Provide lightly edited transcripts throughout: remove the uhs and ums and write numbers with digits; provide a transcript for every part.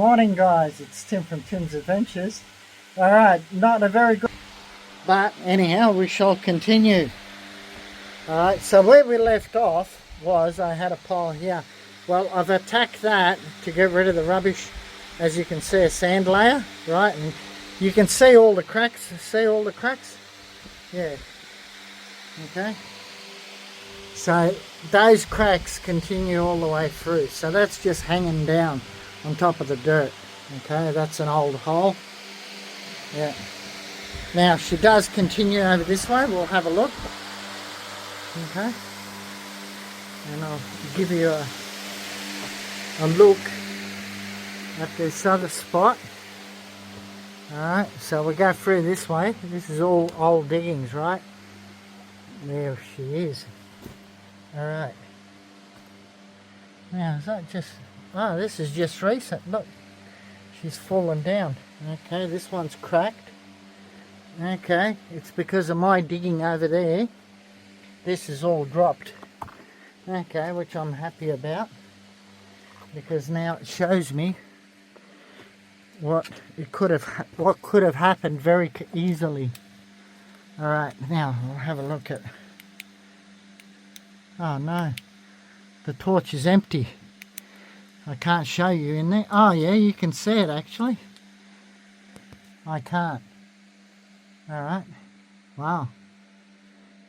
morning guys, it's Tim from Tim's Adventures. Alright, not a very good, but anyhow we shall continue. Alright, so where we left off was I had a pile here. Well, I've attacked that to get rid of the rubbish. As you can see, a sand layer, right? And you can see all the cracks. See all the cracks? Yeah. Okay. So those cracks continue all the way through. So that's just hanging down on top of the dirt. Okay, that's an old hole. Yeah. Now she does continue over this way. We'll have a look. Okay. And I'll give you a look at this other spot. Alright, so we go through this way. This is all old diggings, right? There she is. Alright. Now, is that just... Oh, this is just recent. Look. She's fallen down. Okay, this one's cracked. Okay, it's because of my digging over there. This is all dropped. Okay, which I'm happy about. Because now it shows me what could have happened very easily. Alright, now we'll have a look at... Oh no, the torch is empty. I can't show you in there. Oh yeah, you can see it actually. I can't. Alright, wow.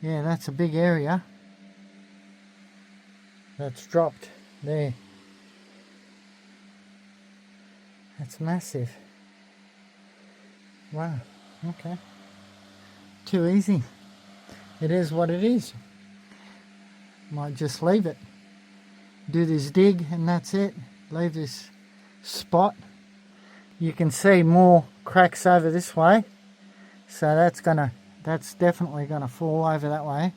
Yeah, that's a big area. That's dropped there. That's massive. Wow, okay. Too easy. It is what it is. Might just leave it. Do this dig and that's it. Leave this spot. You can see more cracks over this way. So that's definitely gonna fall over that way.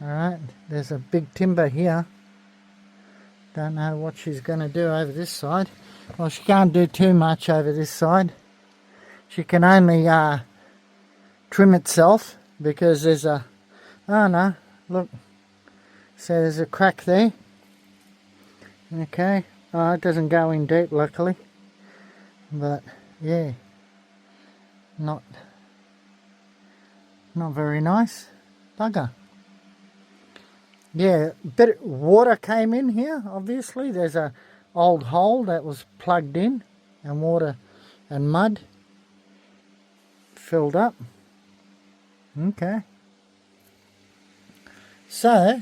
Alright, there's a big timber here. Don't know what she's gonna do over this side. Well, she can't do too much over this side. She can only trim itself because there's a... Oh no, look. So there's a crack there. Okay. Oh, it doesn't go in deep luckily. But yeah. Not very nice. Bugger. Yeah, bit of water came in here, obviously. There's a old hole that was plugged in and water and mud filled up. Okay. So,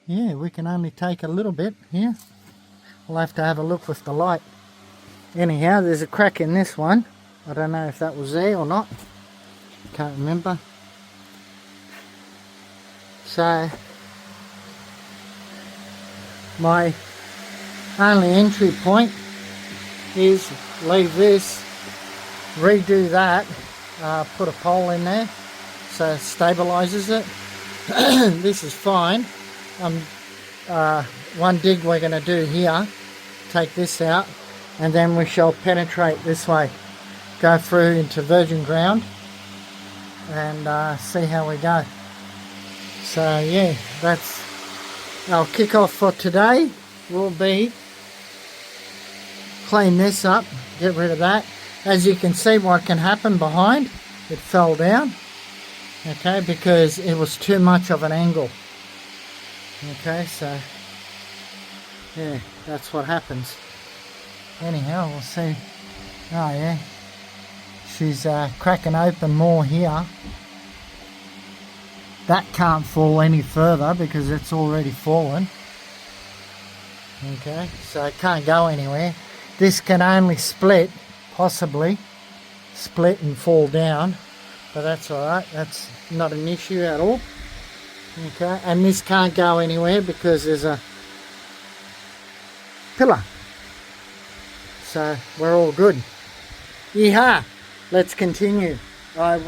yeah, we can only take a little bit here. We'll have to have a look with the light. Anyhow, there's a crack in this one. I don't know if that was there or not. Can't remember. So, my only entry point is leave this, redo that, put a pole in there so it stabilizes it. This is fine. One dig we're going to do here, take this out, and then we shall penetrate this way, go through into virgin ground and see how we go. So yeah, that's our kick-off for today. Will be clean this up, get rid of that. As you can see, what can happen behind, it fell down, okay, because it was too much of an angle. Okay, so yeah, that's what happens. Anyhow, we'll see. Oh yeah, she's cracking open more here. That can't fall any further because it's already fallen. Okay, so it can't go anywhere. This can only split, possibly split and fall down, but that's alright, that's not an issue at all. Okay, and this can't go anywhere because there's a pillar. So we're all good. Yeehaw! Let's continue. I've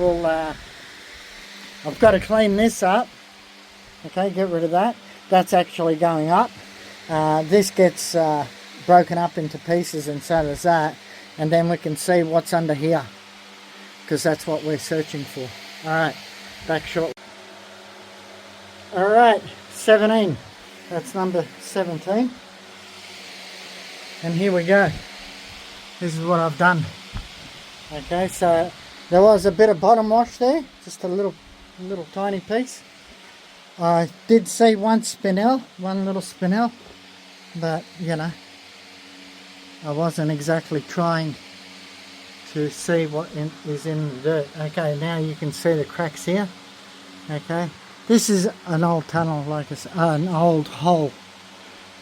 got to clean this up. Okay, get rid of that. That's actually going up. This gets broken up into pieces and so does that. And then we can see what's under here. Because that's what we're searching for. Alright, back shortly. Alright, 17. That's number 17. And here we go. this is what I've done. Okay, so there was a bit of bottom wash there, just a little tiny piece. I did see one little spinel, but you know, I wasn't exactly trying to see what is in the dirt. Okay, now you can see the cracks here. Okay, this is an old tunnel, like an old hole.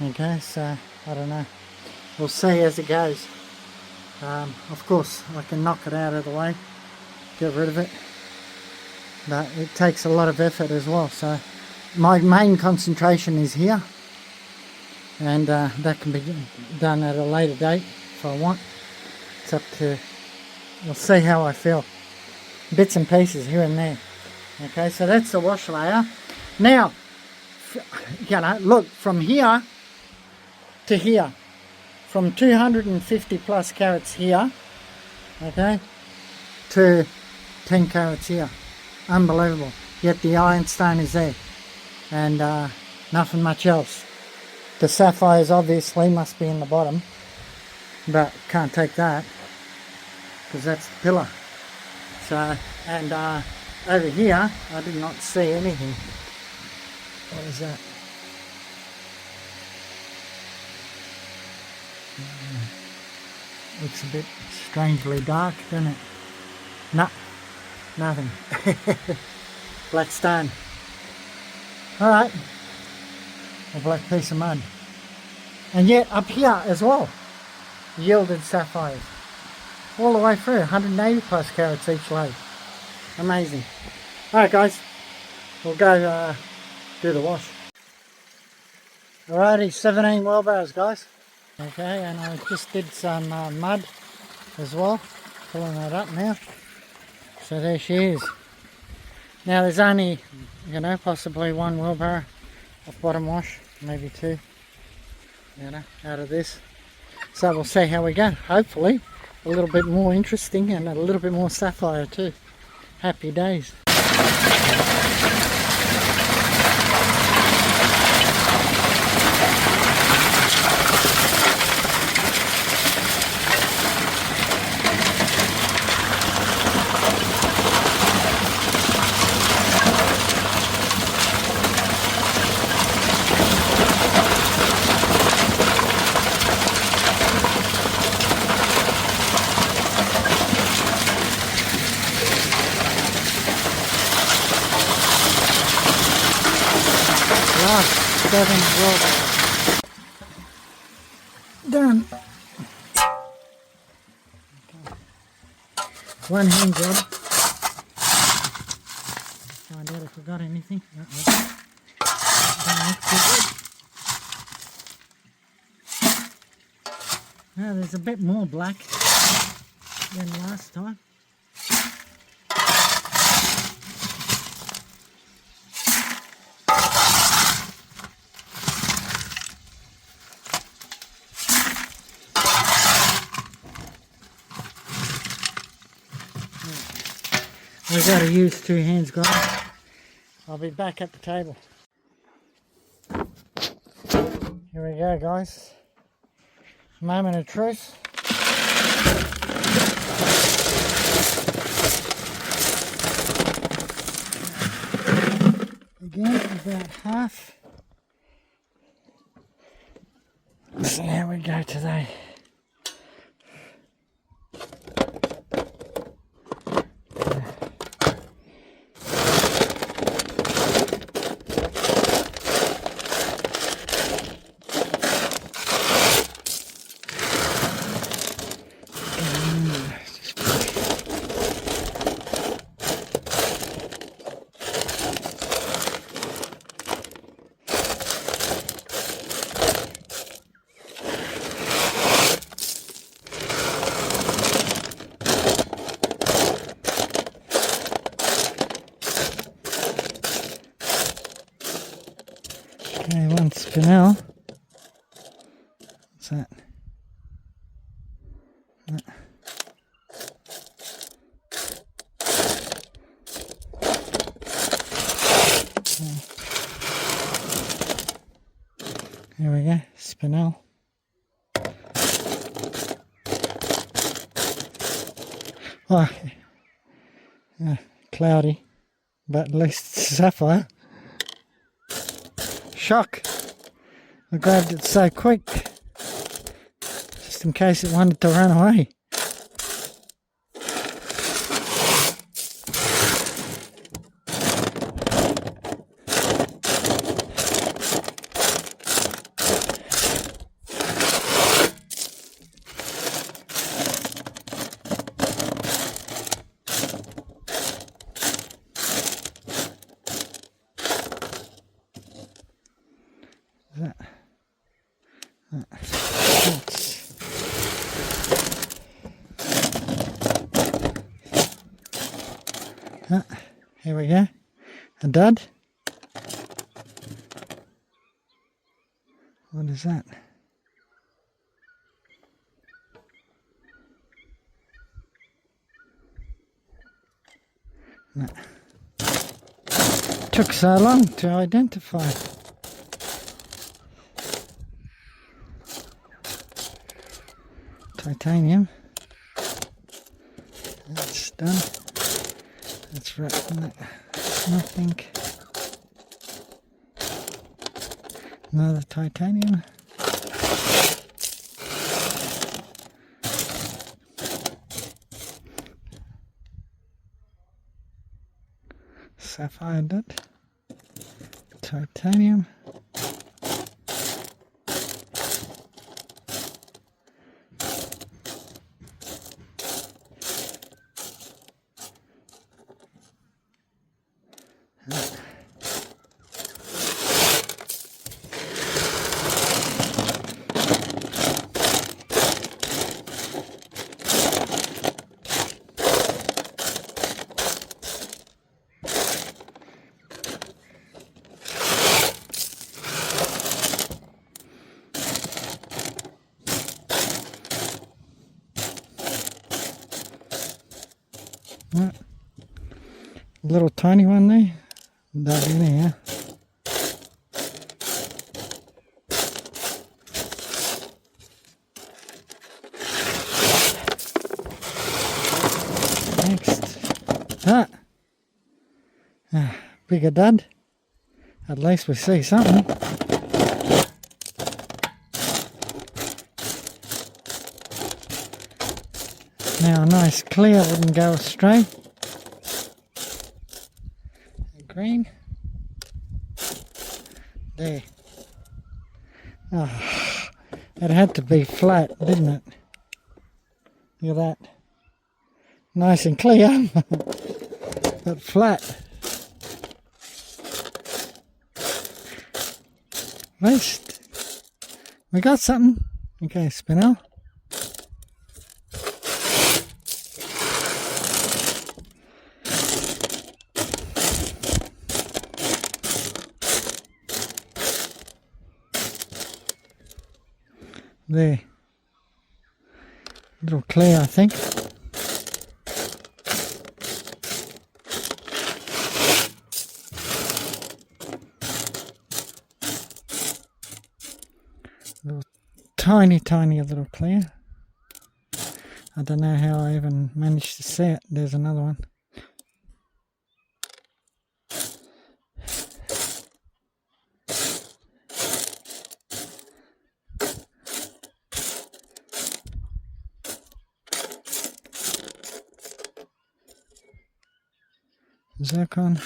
Okay, so I don't know. We'll see as it goes. Of course, I can knock it out of the way, get rid of it, but it takes a lot of effort as well. So my main concentration is here, and that can be done at a later date if I want. It's up to, we'll see how I feel. Bits and pieces here and there. Okay, so that's the wash layer. Now, you know, look, from here to here, from 250 plus carats here, okay, to 10 carats here. Unbelievable. Yet the ironstone is there, and nothing much else. The sapphires obviously must be in the bottom, but can't take that because that's the pillar. So, and over here I did not see anything. What is that? Looks a bit strangely dark, doesn't it? No, nothing. Black stone. Alright, a black piece of mud. And yet up here as well, yielded sapphires. All the way through, 180 plus carats each load. Amazing. Alright guys, we'll go do the wash. Alrighty, 17 wheelbarrows guys. Okay, and I just did some mud as well, pulling that up now. So there she is. Now there's only, you know, possibly one wheelbarrow of bottom wash, maybe two, you know, out of this. So we'll see how we go. Hopefully a little bit more interesting and a little bit more sapphire too. Happy days. Last 7 wheelbarrows done. Okay. One hand job. Find out if I got anything. Now there's a bit more black than last time. I've got to use 2 hands guys. I'll be back at the table. Here we go guys. Moment of truth. Again, about half. Let's see how we go today. Okay, one spinel. What's that? Here we go, spinel. Oh, cloudy, but at least it's sapphire. Shock! I grabbed it so quick, just in case it wanted to run away. Here we go, a dud. What is that? No. Took so long to identify. Titanium. That's done. That's right. Nothing. Another titanium. Sapphire dot. Titanium. Little tiny one there. Dug in here. Next. Bigger dud. At least we see something. Now a nice clear wouldn't go astray. Green. There. Oh, it had to be flat, didn't it? Look at that. Nice and clear, but flat. At least we got something. Okay, Spinel. There. A little clear, I think. Little tiny little clear. I don't know how I even managed to see it. There's another one. Zircon.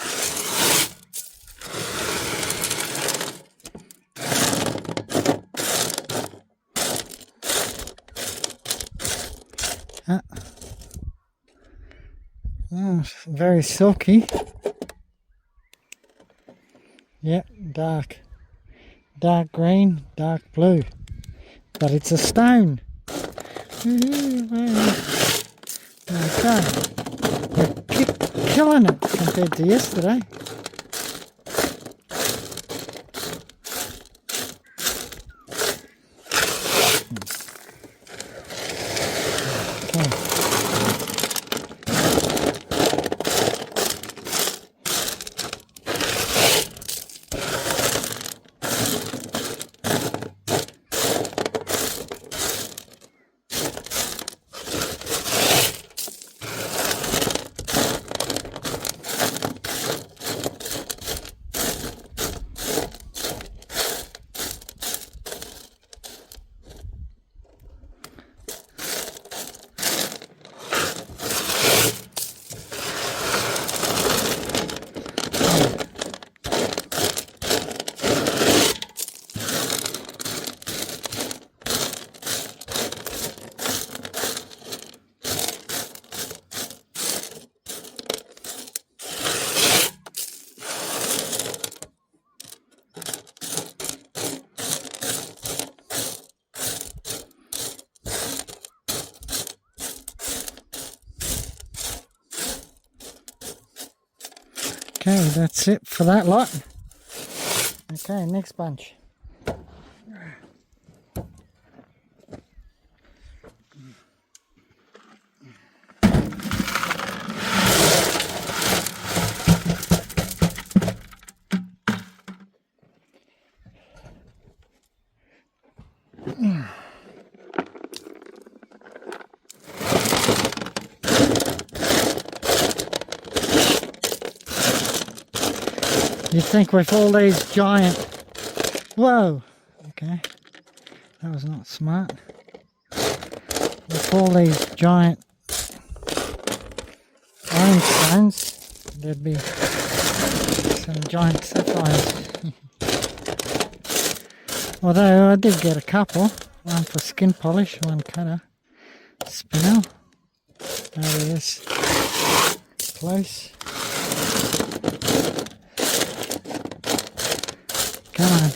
Oh, very silky. Yep, dark green, dark blue, but it's a stone. Okay. Killing it compared to yesterday. Okay, that's it for that lot. Okay, next bunch. You'd think with all these giant... Whoa! Okay, that was not smart. With all these giant iron stones, there'd be some giant sapphires. Although I did get a couple. One for skin polish, one cutter. Spinel. There he is. Close. Come on.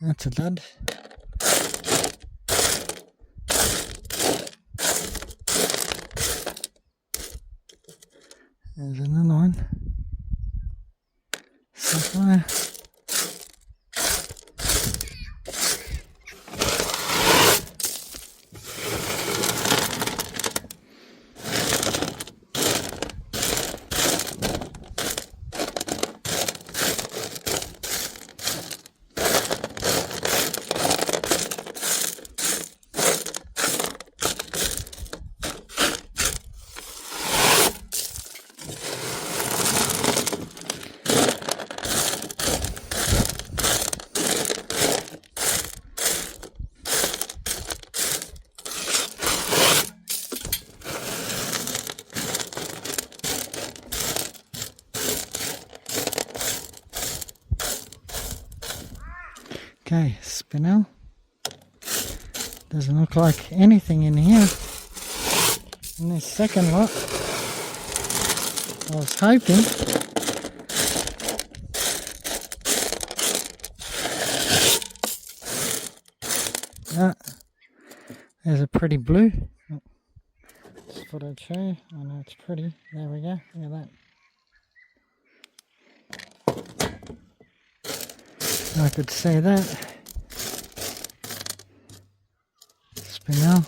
That's a dud. There's another one. Sapphire. Okay, spinel. Doesn't look like anything in here. In this second lot, I was hoping there's a pretty blue. Just thought I'd show you. I know it's pretty. There we go. Look at that. I could say that. Spinel.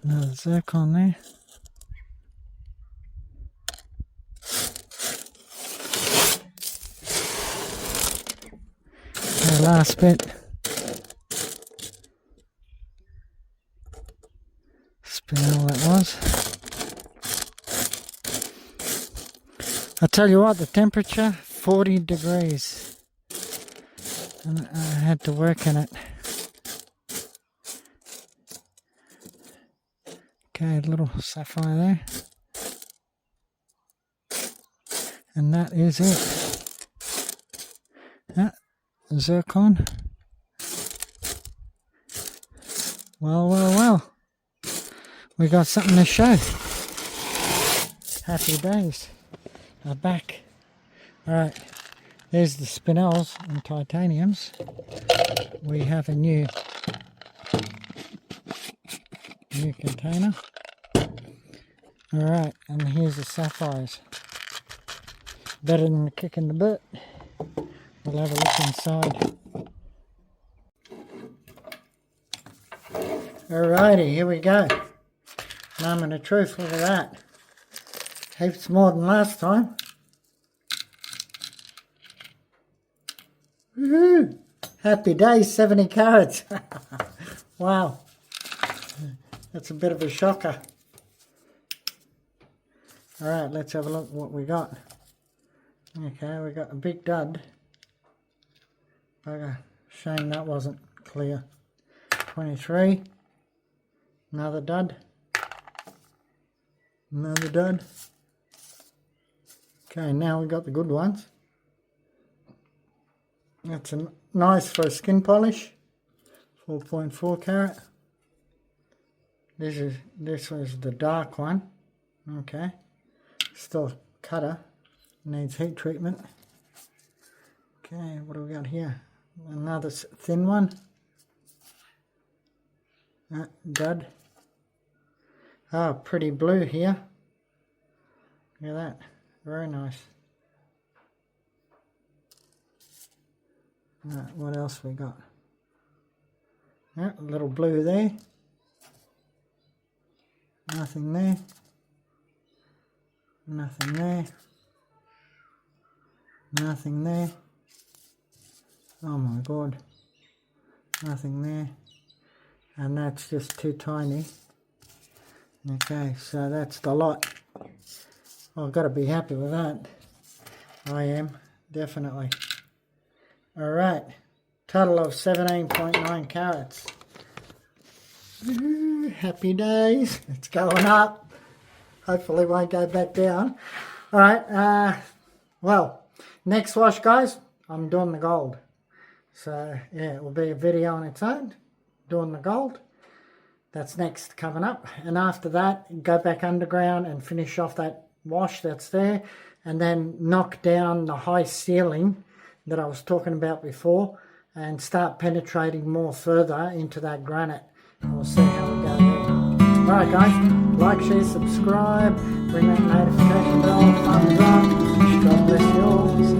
Another zircon there. The last bit. Spinel that was. I tell you what, the temperature 40 degrees, and I had to work in it. Okay, a little sapphire there, and that is it. Zircon. Well, we got something to show. Happy days. Are back. Alright, there's the spinels and titaniums. We have a new container. Alright, and here's the sapphires. Better than the kick in the butt. We'll have a look inside. Alrighty, here we go. Moment of truth, look at that. Heaps more than last time. Woohoo! Happy days, 70 carats. Wow. That's a bit of a shocker. Alright, let's have a look what we got. Okay, we got a big dud. Bugger. Shame that wasn't clear. 23. Another dud. Another dud. Okay, now we got the good ones. That's nice for a skin polish. 4.4 carat. This was the dark one. Okay. Still cutter. Needs heat treatment. Okay, what do we got here? Another thin one. Dud. Oh, pretty blue here. Look at that. Very nice. Right, what else we got? A little blue there. Nothing there. Nothing there. Nothing there. Oh my god. Nothing there. And that's just too tiny. Okay, so that's the lot. I've got to be happy with that. I am, definitely. Alright, total of 17.9 carats. Happy days. It's going up. Hopefully it won't go back down. Alright, well, next wash, guys, I'm doing the gold. So, yeah, it will be a video on its own, doing the gold. That's next coming up. And after that, go back underground and finish off that wash that's there. And then knock down the high ceiling that I was talking about before. And start penetrating more further into that granite. And we'll see how we go there. Alright guys, like, share, subscribe. Ring that notification bell, thumbs up. God bless you all.